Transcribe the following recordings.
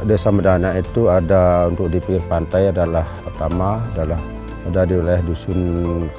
Desa Medana itu ada untuk di pinggir pantai adalah pertama adalah ada di wilayah Dusun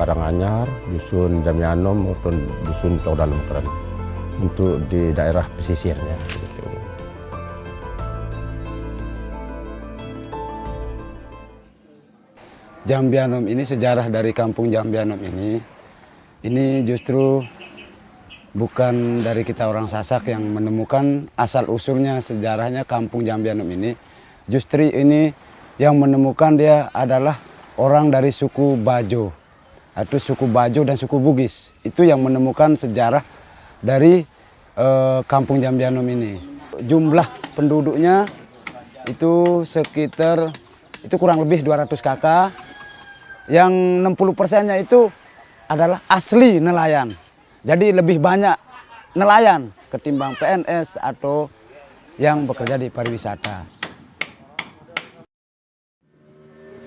Karanganyar, Dusun Jamianom maupun Dusun Tong Dalam Keren untuk di daerah pesisirnya. Gitu. Jambianom ini, sejarah dari kampung Jambianom ini justru bukan dari kita orang Sasak yang menemukan asal usulnya sejarahnya kampung Jambianom ini. Justru ini yang menemukan dia adalah orang dari suku Bajo, atau suku Bajo dan suku Bugis. Itu yang menemukan sejarah dari kampung Jambianom ini. Jumlah penduduknya itu sekitar kurang lebih 200 kakak. Yang 60%-nya itu adalah asli nelayan. Jadi lebih banyak nelayan ketimbang PNS atau yang bekerja di pariwisata.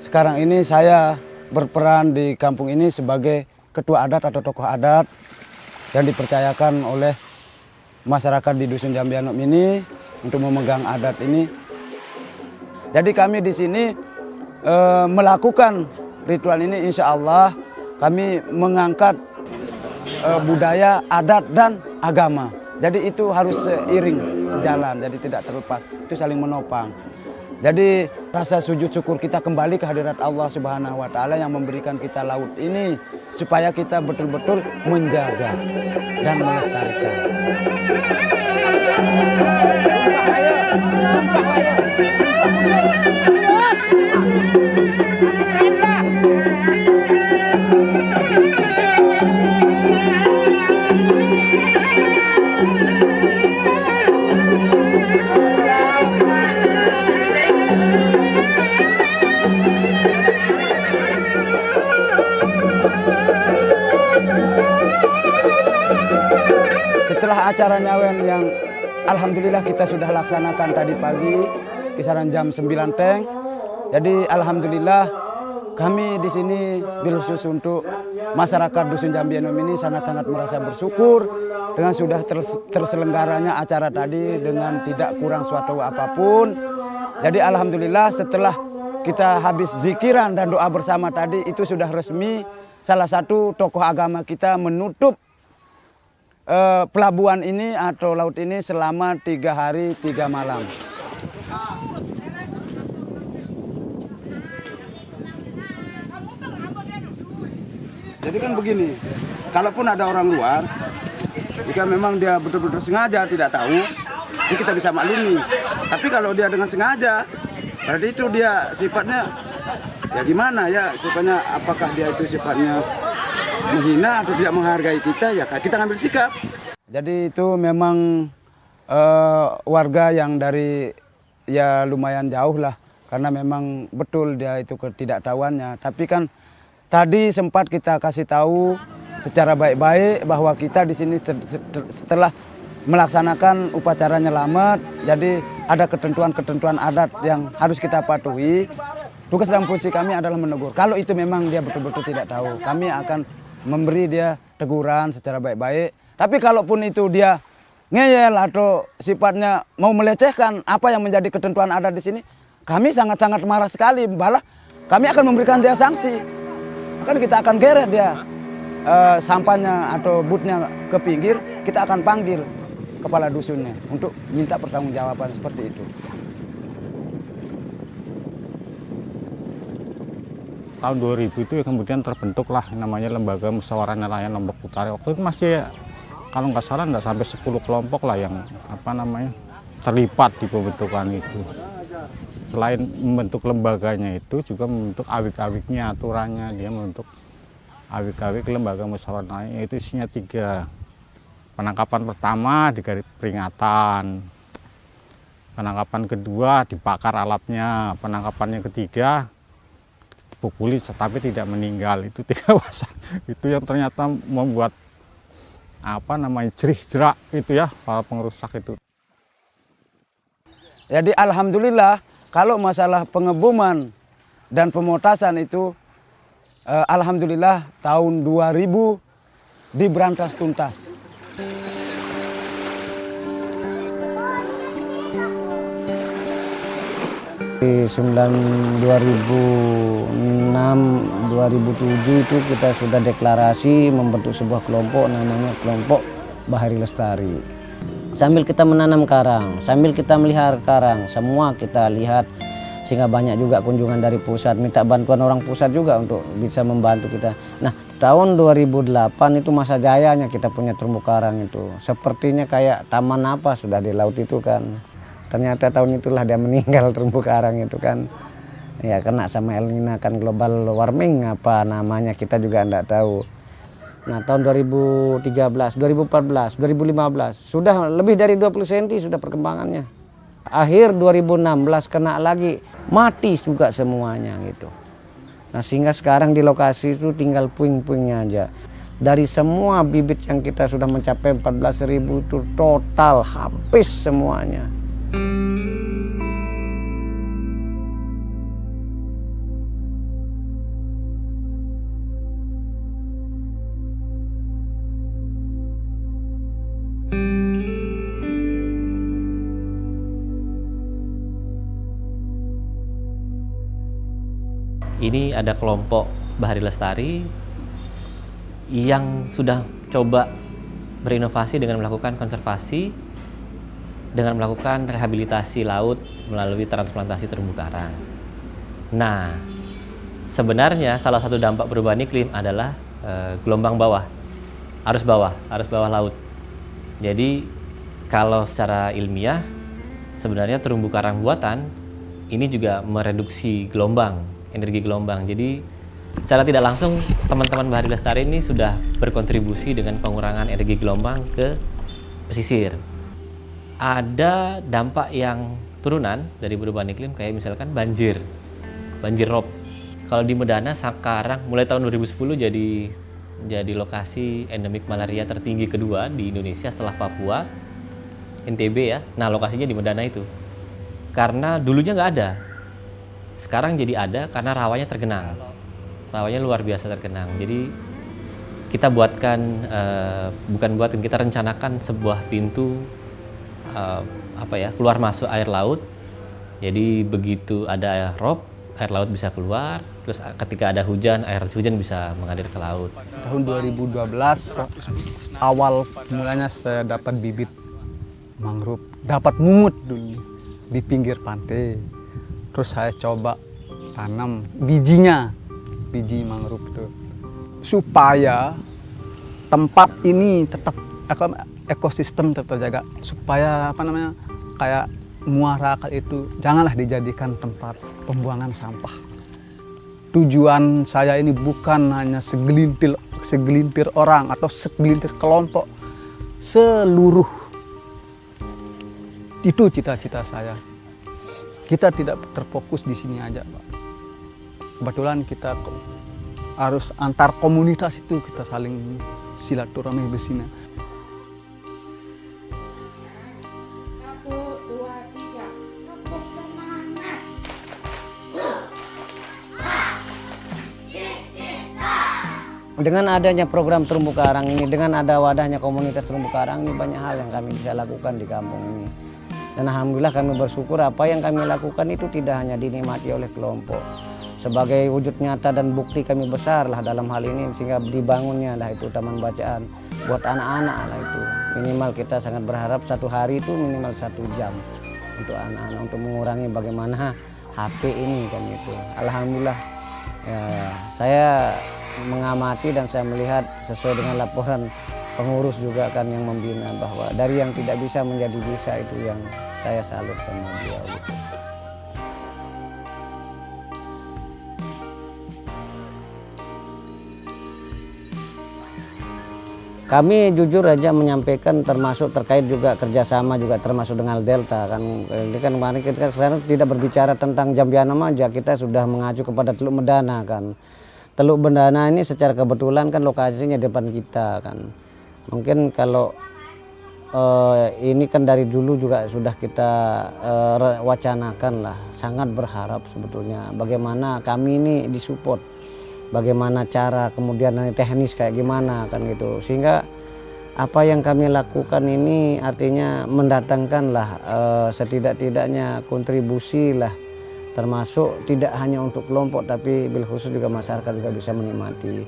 Sekarang ini saya berperan di kampung ini sebagai ketua adat atau tokoh adat yang dipercayakan oleh masyarakat di Dusun Jambianom ini untuk memegang adat ini. Jadi kami di sini melakukan ritual ini, insya Allah kami mengangkat budaya, adat, dan agama. Jadi itu harus seiring, sejalan, jadi tidak terlepas, itu saling menopang. Jadi rasa sujud syukur kita kembali ke hadirat Allah Subhanahu wa Ta'ala yang memberikan kita laut ini, supaya kita betul-betul menjaga dan melestarikan. Setelah acara nyawen yang alhamdulillah kita sudah laksanakan tadi pagi kisaran jam 9 teng. Jadi alhamdulillah kami di sini bil khusus untuk masyarakat Dusun Jambianom ini sangat-sangat merasa bersyukur dengan sudah terselenggaranya acara tadi dengan tidak kurang suatu apapun. Jadi alhamdulillah setelah kita habis zikiran dan doa bersama tadi, itu sudah resmi salah satu tokoh agama kita menutup pelabuhan ini atau laut ini selama 3 hari 3 malam. Jadi kan begini, kalaupun ada orang luar, jika memang dia betul-betul sengaja tidak tahu, ini kita bisa maklumi. Tapi kalau dia dengan sengaja, berarti itu dia sifatnya ya gimana ya, sifatnya apakah dia itu sifatnya menghina atau tidak menghargai kita, ya kita ngambil sikap. Jadi itu memang warga yang dari ya lumayan jauh lah, karena memang betul dia itu ketidaktahuannya. Tapi kan tadi sempat kita kasih tahu secara baik-baik bahwa kita di sini setelah melaksanakan upacara nyelamat, jadi ada ketentuan-ketentuan adat yang harus kita patuhi. Tugas dan fungsi kami adalah menegur. Kalau itu memang dia betul-betul tidak tahu, kami akan memberi dia teguran secara baik-baik. Tapi kalaupun itu dia ngeyel atau sifatnya mau melecehkan apa yang menjadi ketentuan adat di sini, kami sangat-sangat marah sekali. Malah kami akan memberikan dia sanksi. Kan kita akan geret dia sampahnya atau butnya ke pinggir, kita akan panggil kepala dusunnya untuk minta pertanggungjawaban seperti itu. Tahun 2000 itu kemudian terbentuklah namanya Lembaga Musyawarah Nelayan Lombok Utara. Waktu itu masih kalau nggak salah nggak sampai 10 kelompok lah yang terlibat di pembentukan itu. Selain membentuk lembaganya itu juga membentuk awik-awiknya, aturannya. Dia membentuk awik-awik Lembaga Musyawarah Nelayan, yaitu isinya 3. Penangkapan pertama digaris peringatan, penangkapan kedua dibakar alatnya, penangkapan yang ketiga dipukuli tapi tidak meninggal. Itu 3 pasal. Itu yang ternyata membuat jerih-jerak itu ya para pengerusak itu. Jadi alhamdulillah kalau masalah pengebuman dan pemotasan itu alhamdulillah tahun 2000 diberantas tuntas. Di 2006-2007 itu kita sudah deklarasi membentuk sebuah kelompok namanya Kelompok Bahari Lestari. Sambil kita menanam karang, sambil kita melihara karang, semua kita lihat, sehingga banyak juga kunjungan dari pusat, minta bantuan orang pusat juga untuk bisa membantu kita. Nah, tahun 2008 itu masa jayanya kita punya terumbu karang itu. Sepertinya kayak taman apa sudah di laut itu kan. Ternyata tahun itulah dia meninggal terumbu karang itu kan. Ya kena sama El Nino kan, global warming apa namanya kita juga enggak tahu. Nah tahun 2013, 2014, 2015 sudah lebih dari 20 cm sudah perkembangannya. Akhir 2016 kena lagi, mati juga semuanya gitu. Nah sehingga sekarang di lokasi itu tinggal puing-puingnya aja. Dari semua bibit yang kita sudah mencapai 14.000 itu total habis semuanya. Ini ada kelompok Bahari Lestari yang sudah coba berinovasi dengan melakukan konservasi, dengan melakukan rehabilitasi laut melalui transplantasi terumbu karang. Nah, sebenarnya salah satu dampak perubahan iklim adalah gelombang bawah, arus bawah laut. Jadi kalau secara ilmiah sebenarnya terumbu karang buatan ini juga mereduksi energi gelombang. Jadi secara tidak langsung teman-teman Bahari Lestari ini sudah berkontribusi dengan pengurangan energi gelombang ke pesisir. Ada dampak yang turunan dari perubahan iklim kayak misalkan banjir rob. Kalau di Medana sekarang mulai tahun 2010 jadi lokasi endemik malaria tertinggi kedua di Indonesia setelah Papua, NTB ya. Nah lokasinya di Medana itu. Karena dulunya nggak ada. Sekarang jadi ada karena rawanya tergenang. Rawanya luar biasa tergenang. Jadi kita kita rencanakan sebuah pintu keluar masuk air laut. Jadi begitu ada rob, air laut bisa keluar. Terus ketika ada hujan, air hujan bisa mengalir ke laut. Tahun 2012 awal mulanya saya dapat bibit mangrove, dapat mungut dulu di pinggir pantai. Terus saya coba tanam biji mangrove itu supaya tempat ini tetap ekosistem tetap terjaga, supaya kayak muara itu janganlah dijadikan tempat pembuangan sampah. Tujuan saya ini bukan hanya segelintir orang atau segelintir kelompok, seluruh. Itu cita-cita saya. Kita tidak terfokus di sini aja, Pak. Kebetulan kita harus antar komunitas itu kita saling silaturahmi di sini. 1, 2, 3, tepuk semangat. Dengan adanya program terumbu karang ini, dengan ada wadahnya komunitas terumbu karang ini, banyak hal yang kami bisa lakukan di kampung ini. Dan alhamdulillah kami bersyukur apa yang kami lakukan itu tidak hanya dinikmati oleh kelompok. Sebagai wujud nyata dan bukti kami besar lah dalam hal ini, sehingga dibangunnya lah itu taman bacaan buat anak-anak lah itu. Minimal kita sangat berharap satu hari itu minimal 1 jam untuk anak-anak, untuk mengurangi bagaimana HP ini kan itu. Alhamdulillah ya, saya mengamati dan saya melihat sesuai dengan laporan pengurus juga kan yang membina, bahwa dari yang tidak bisa menjadi bisa, itu yang saya salut sama beliau gitu. Kami jujur aja menyampaikan, termasuk terkait juga kerjasama juga termasuk dengan Delta kan. Ini kan kemarin kita kesana tidak berbicara tentang Jambianom aja, kita sudah mengacu kepada Teluk Medana kan. Teluk Medana ini secara kebetulan kan lokasinya depan kita kan. Mungkin kalau ini kan dari dulu juga sudah kita wacanakan lah, sangat berharap sebetulnya bagaimana kami ini disupport, bagaimana cara kemudian teknis kayak gimana kan gitu, sehingga apa yang kami lakukan ini artinya mendatangkan lah setidak-tidaknya kontribusi lah termasuk tidak hanya untuk kelompok tapi bil khusus juga masyarakat juga bisa menikmati.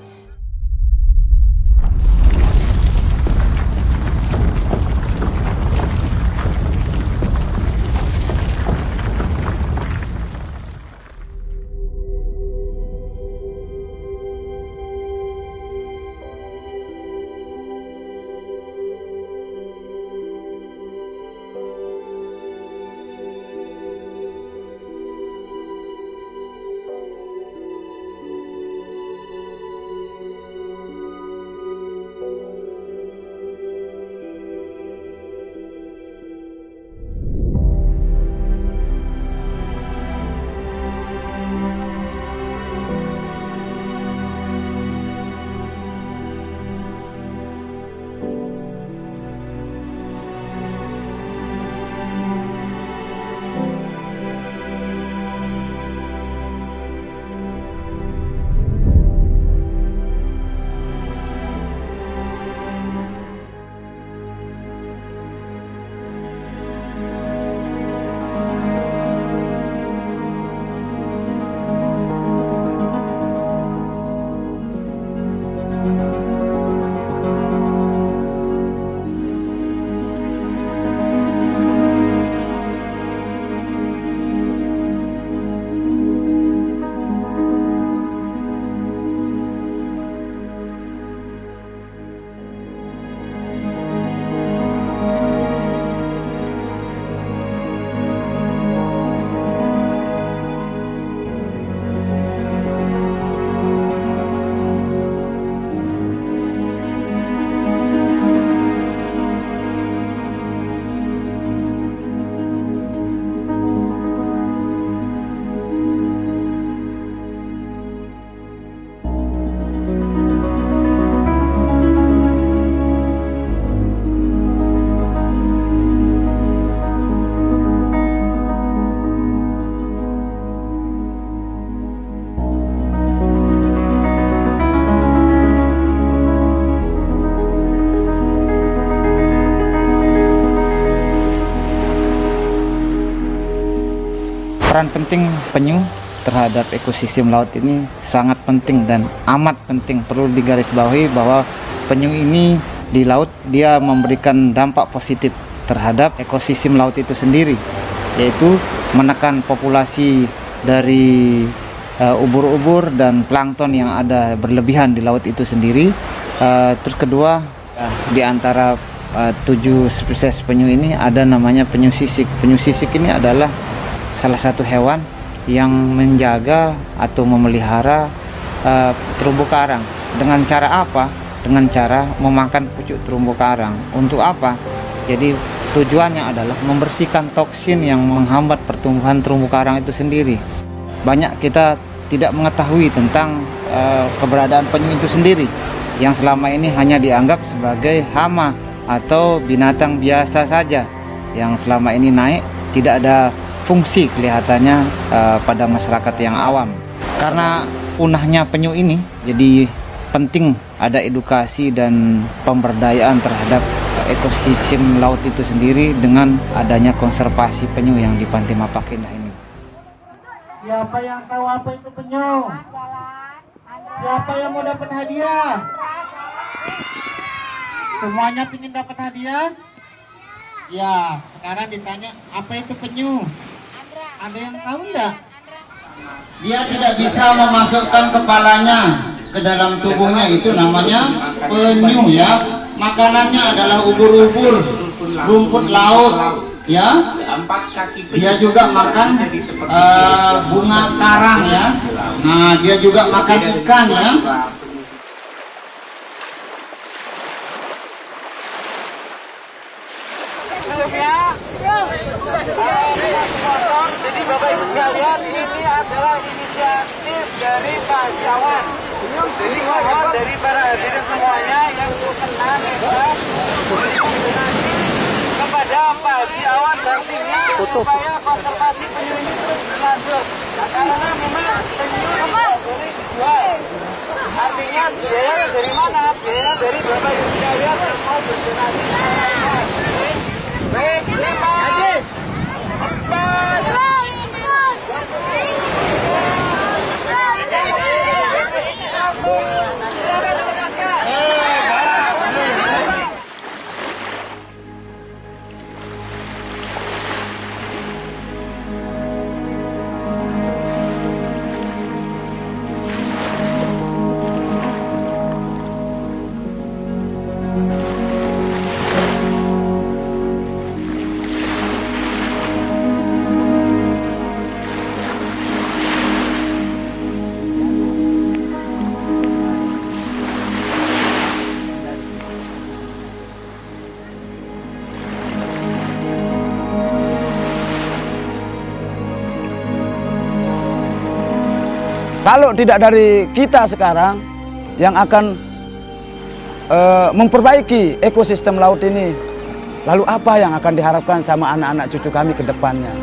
Peran penting penyu terhadap ekosistem laut ini sangat penting dan amat penting. Perlu digarisbawahi bahwa penyu ini di laut dia memberikan dampak positif terhadap ekosistem laut itu sendiri, yaitu menekan populasi dari ubur-ubur dan plankton yang ada berlebihan di laut itu sendiri. Terus kedua, di antara 7 spesies penyu ini ada namanya penyu sisik. Penyu sisik ini adalah salah satu hewan yang menjaga atau memelihara terumbu karang. Dengan cara apa? Dengan cara memakan pucuk terumbu karang. Untuk apa? Jadi tujuannya adalah membersihkan toksin yang menghambat pertumbuhan terumbu karang itu sendiri. Banyak kita tidak mengetahui tentang keberadaan penyu itu sendiri, yang selama ini hanya dianggap sebagai hama atau binatang biasa saja, yang selama ini naik tidak ada fungsi kelihatannya pada masyarakat yang awam. Karena punahnya penyu ini, jadi penting ada edukasi dan pemberdayaan terhadap ekosistem laut itu sendiri dengan adanya konservasi penyu yang di Pantai Mapakindah ini. Siapa yang tahu apa itu penyu? Siapa yang mau dapat hadiah? Semuanya ingin dapat hadiah? Ya, sekarang ditanya apa itu penyu? Ada yang tahu enggak? Dia tidak bisa memasukkan kepalanya ke dalam tubuhnya, itu namanya penyu ya. Makanannya adalah ubur-ubur, rumput laut ya. Dia juga makan bunga karang ya. Nah, dia juga makan ikan ya. Jadi Bapak Ibu sekalian, ini adalah inisiatif dari Pak Haji Awan. Jadi mohon dari para hadirin semuanya yang berkenan donasi kepada Pak Haji Awan dan timnya supaya konservasi penyu ini terus berlanjut. Nah, karena memang penyu boleh dijual. Artinya biaya dari mana? Biaya dari Bapak Ibu sekalian yang mau berdonasi. Baik, terima kasih. Kalau tidak dari kita sekarang yang akan memperbaiki ekosistem laut ini, lalu apa yang akan diharapkan sama anak-anak cucu kami ke depannya?